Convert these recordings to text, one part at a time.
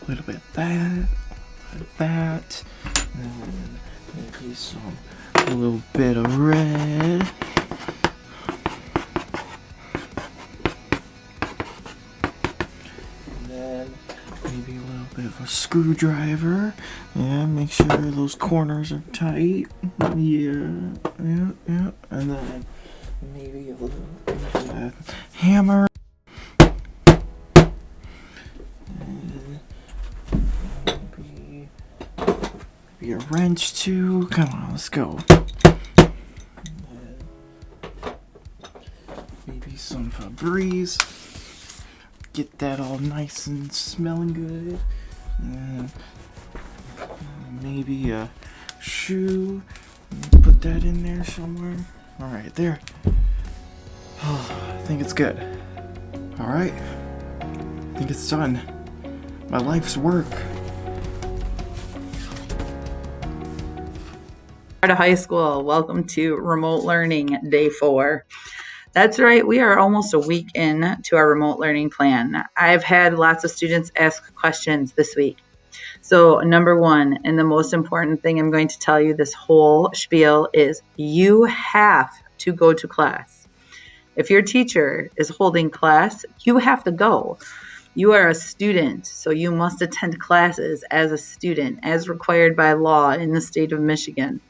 a little bit of that, and maybe a little bit of red. And then maybe a little bit of a screwdriver. Yeah, make sure those corners are tight. Yeah. And then maybe a little bit of hammer. And maybe a wrench too. Come on, let's go. Maybe some Febreze. Get that all nice and smelling good. And maybe a shoe. Put that in there somewhere. Alright, there. Oh, I think it's good. Alright. I think it's done. My life's work. Sparta High School, welcome to remote learning day 4. That's right, we are almost a week in to our remote learning plan. I've had lots of students ask questions this week. So number 1, and the most important thing I'm going to tell you this whole spiel is you have to go to class. If your teacher is holding class, you have to go. You are a student, so you must attend classes as a student, as required by law in the state of Michigan.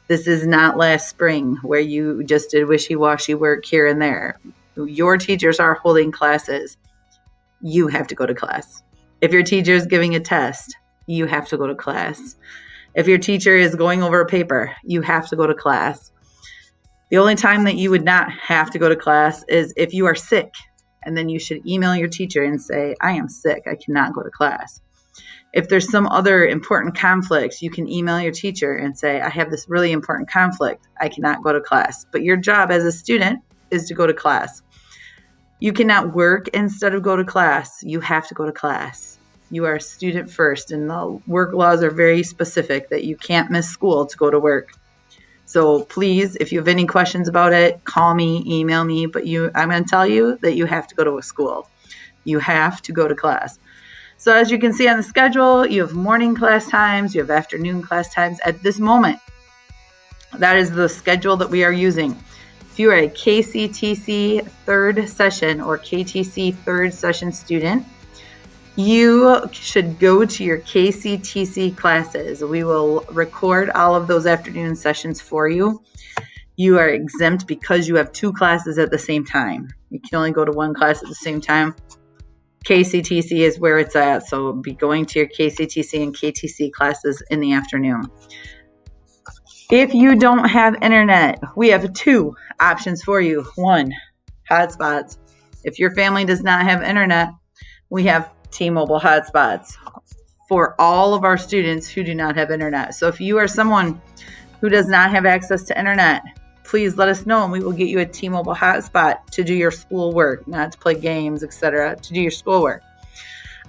This is not last spring where you just did wishy-washy work here and there. Your teachers are holding classes. You have to go to class. If your teacher is giving a test, you have to go to class. If your teacher is going over a paper, you have to go to class. The only time that you would not have to go to class is if you are sick, and then you should email your teacher and say, I am sick, I cannot go to class. If there's some other important conflict, you can email your teacher and say, I have this really important conflict. I cannot go to class. But your job as a student is to go to class. You cannot work instead of go to class. You have to go to class. You are a student first, and the work laws are very specific that you can't miss school to go to work. So please, if you have any questions about it, call me, email me, but I'm going to tell you that you have to go to a school. You have to go to class. So as you can see on the schedule, you have morning class times, you have afternoon class times at this moment. That is the schedule that we are using. If you are a KCTC third session or KTC third session student, you should go to your KCTC classes. We will record all of those afternoon sessions for you. You are exempt because you have 2 classes at the same time. You can only go to 1 class at the same time. KCTC is where it's at, so be going to your KCTC and KTC classes in the afternoon. If you don't have internet, we have 2 options for you. 1, hotspots. If your family does not have internet, we have T-Mobile hotspots for all of our students who do not have internet. So if you are someone who does not have access to internet, please let us know and we will get you a T-Mobile hotspot to do your schoolwork, not to play games, etc., to do your schoolwork.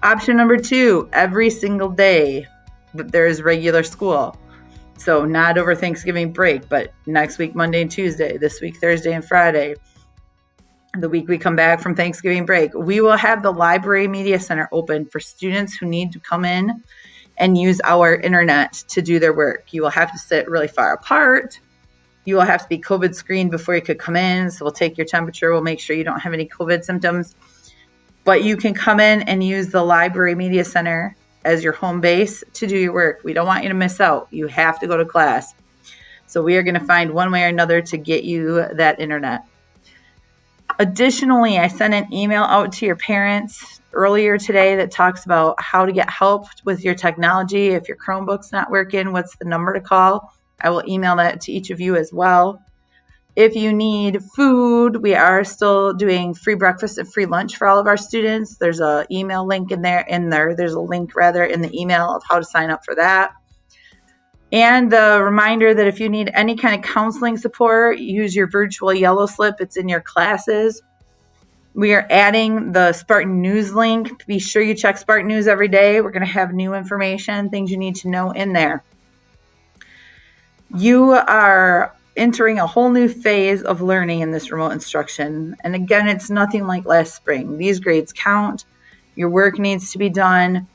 Option number 2, every single day there is regular school. So not over Thanksgiving break, but next week, Monday and Tuesday, this week, Thursday and Friday, the week we come back from Thanksgiving break, we will have the Library Media Center open for students who need to come in and use our internet to do their work. You will have to sit really far apart. You will have to be COVID screened before you could come in. So we'll take your temperature. We'll make sure you don't have any COVID symptoms. But you can come in and use the Library Media Center as your home base to do your work. We don't want you to miss out. You have to go to class. So we are going to find one way or another to get you that internet. Additionally, I sent an email out to your parents earlier today that talks about how to get help with your technology. If your Chromebook's not working, what's the number to call? I will email that to each of you as well. If you need food, we are still doing free breakfast and free lunch for all of our students. There's a email link in there. There's a link in the email of how to sign up for that. And the reminder that if you need any kind of counseling support, use your virtual yellow slip. It's in your classes. We are adding the Spartan News link. Be sure you check Spartan News every day. We're going to have new information, things you need to know in there. You are entering a whole new phase of learning in this remote instruction. And again, it's nothing like last spring. These grades count. Your work needs to be done.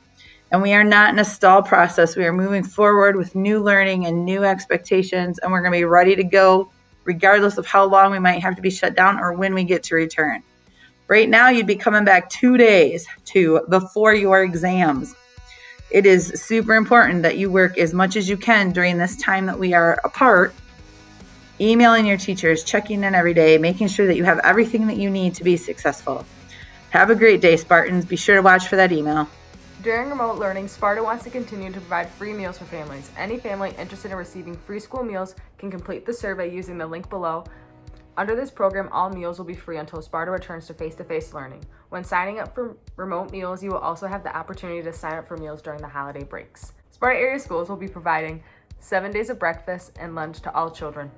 And we are not in a stall process. We are moving forward with new learning and new expectations, and we're going to be ready to go regardless of how long we might have to be shut down or when we get to return. Right now, you'd be coming back 2 days before your exams. It is super important that you work as much as you can during this time that we are apart, emailing your teachers, checking in every day, making sure that you have everything that you need to be successful. Have a great day, Spartans. Be sure to watch for that email. During remote learning, Sparta wants to continue to provide free meals for families. Any family interested in receiving free school meals can complete the survey using the link below. Under this program, all meals will be free until Sparta returns to face-to-face learning. When signing up for remote meals, you will also have the opportunity to sign up for meals during the holiday breaks. Sparta area schools will be providing 7 days of breakfast and lunch to all children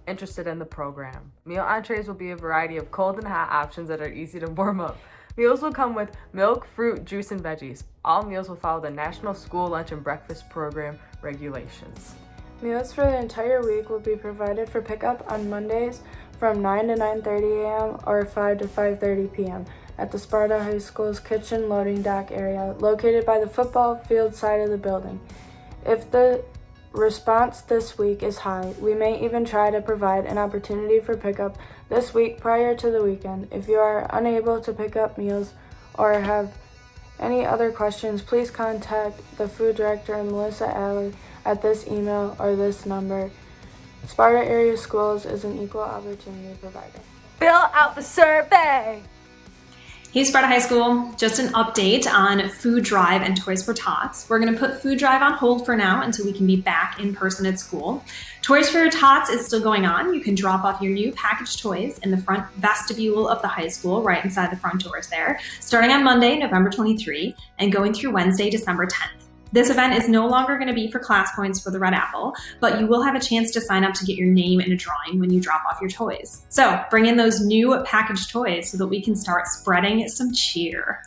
interested in the program. Meal entrees will be a variety of cold and hot options that are easy to warm up. Meals will come with milk, fruit, juice, and veggies. All meals will follow the National School Lunch and Breakfast Program regulations. Meals for the entire week will be provided for pickup on Mondays from 9 to 9:30 a.m. or 5 to 5:30 p.m. at the Sparta High School's kitchen loading dock area, located by the football field side of the building. If the response this week is high, we may even try to provide an opportunity for pickup this week prior to the weekend. If you are unable to pick up meals or have any other questions, please contact the food director, Melissa Alley, at this email or this number. Sparta Area Schools is an equal opportunity provider. Fill out the survey! Hey Sparta High School, just an update on Food Drive and Toys for Tots. We're going to put Food Drive on hold for now until we can be back in person at school. Toys for Tots is still going on. You can drop off your new packaged toys in the front vestibule of the high school, right inside the front doors there, starting on Monday, November 23, and going through Wednesday, December 10th. This event is no longer going to be for class points for the Red Apple, but you will have a chance to sign up to get your name in a drawing when you drop off your toys. So bring in those new packaged toys so that we can start spreading some cheer.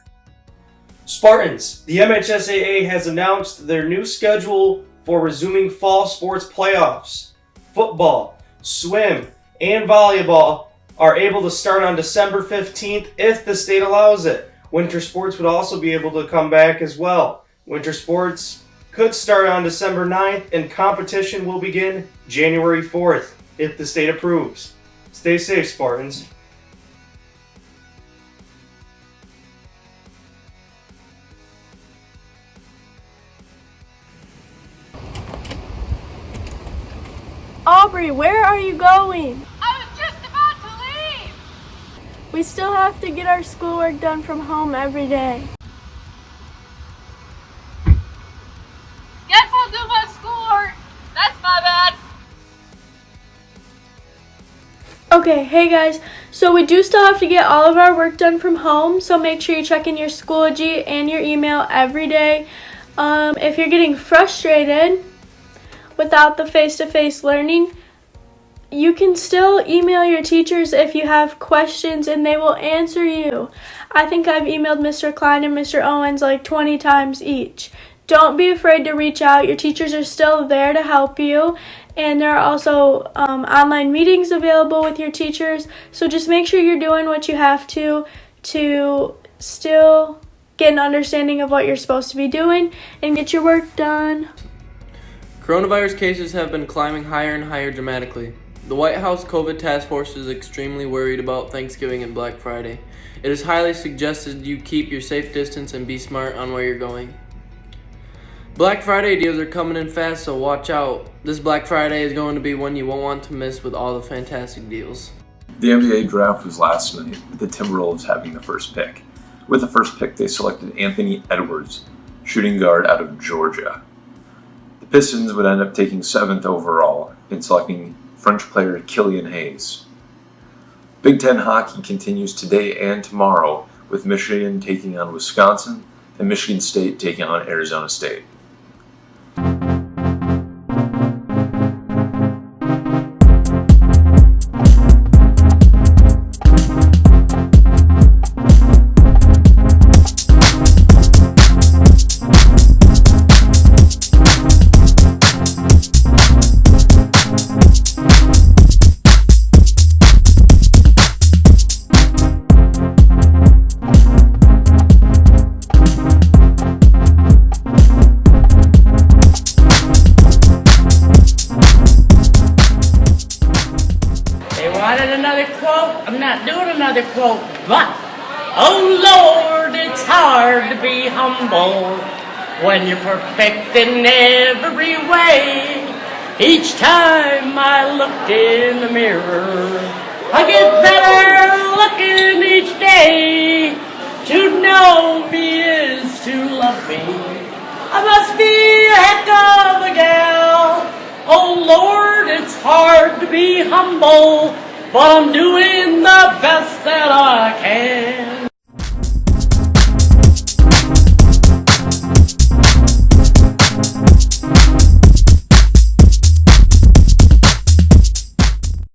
Spartans, the MHSAA has announced their new schedule for resuming fall sports playoffs. Football, swim, and volleyball are able to start on December 15th if the state allows it. Winter sports would also be able to come back as well. Winter sports could start on December 9th and competition will begin January 4th if the state approves. Stay safe, Spartans. Aubrey, where are you going? I was just about to leave! We still have to get our schoolwork done from home every day. Guess I'll do my schoolwork. That's my bad. Okay, hey guys, so we do still have to get all of our work done from home, so make sure you check in your Schoology and your email every day. If you're getting frustrated without the face-to-face learning, you can still email your teachers if you have questions and they will answer you. I think I've emailed Mr. Klein and Mr. Owens like 20 times each. Don't be afraid to reach out. Your teachers are still there to help you. And there are also online meetings available with your teachers. So just make sure you're doing what you have to still get an understanding of what you're supposed to be doing and get your work done. Coronavirus cases have been climbing higher and higher dramatically. The White House COVID task force is extremely worried about Thanksgiving and Black Friday. It is highly suggested you keep your safe distance and be smart on where you're going. Black Friday deals are coming in fast, so watch out. This Black Friday is going to be one you won't want to miss with all the fantastic deals. The NBA draft was last night, with the Timberwolves having the first pick. With the first pick, they selected Anthony Edwards, shooting guard out of Georgia. The Pistons would end up taking 7th overall in selecting French player Killian Hayes. Big Ten hockey continues today and tomorrow, with Michigan taking on Wisconsin and Michigan State taking on Arizona State. to quote, but, oh Lord, it's hard to be humble when you're perfect in every way. Each time I look in the mirror, I get better looking each day. To know me is to love me. I must be a heck of a gal. Oh Lord, it's hard to be humble, but I'm doing the best that I can.